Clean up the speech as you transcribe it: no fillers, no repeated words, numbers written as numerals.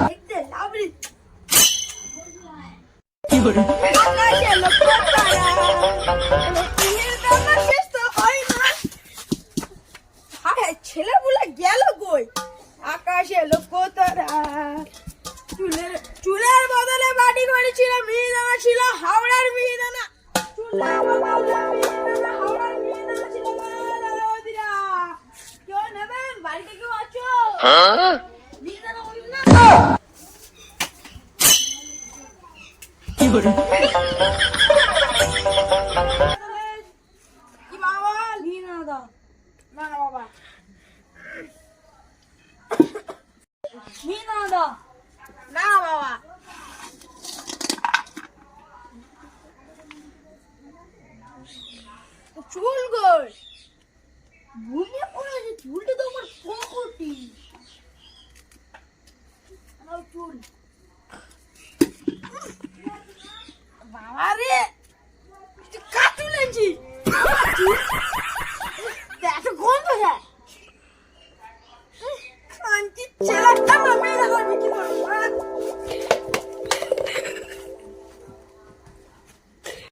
দেখতে লাভলি কি করে আকাশে লক্ষ্য তারা তিলের দানা শেষ তো হয় না। হায় ছেলেগুলা গেল কই? আকাশে লক্ষ্য তারা চুলের বদলে বাড়ি করেছিল মিহিদানা ছিল হাওড়ার মিহিদানা। চুলের বদলে মিহিদানা হাওড়ার মিহিদানা ছিল দাদাদিরা। কেউ নেবেন? বাড়িতে কেউ আছো? মিহিদানা বলুন না। কি করে? কি বাবা মিহিদানা দাও। না না বাবা মিহিদানা দাও। না বাবা চুল গই ভুলিয়ে পড়েছে। চুলটা তো আমার পকটি আমার চুল বাবা রে কাটু লেছি এত গন্ধ হ্যাঁ কাঞ্চি ছেলেটা মেয়ে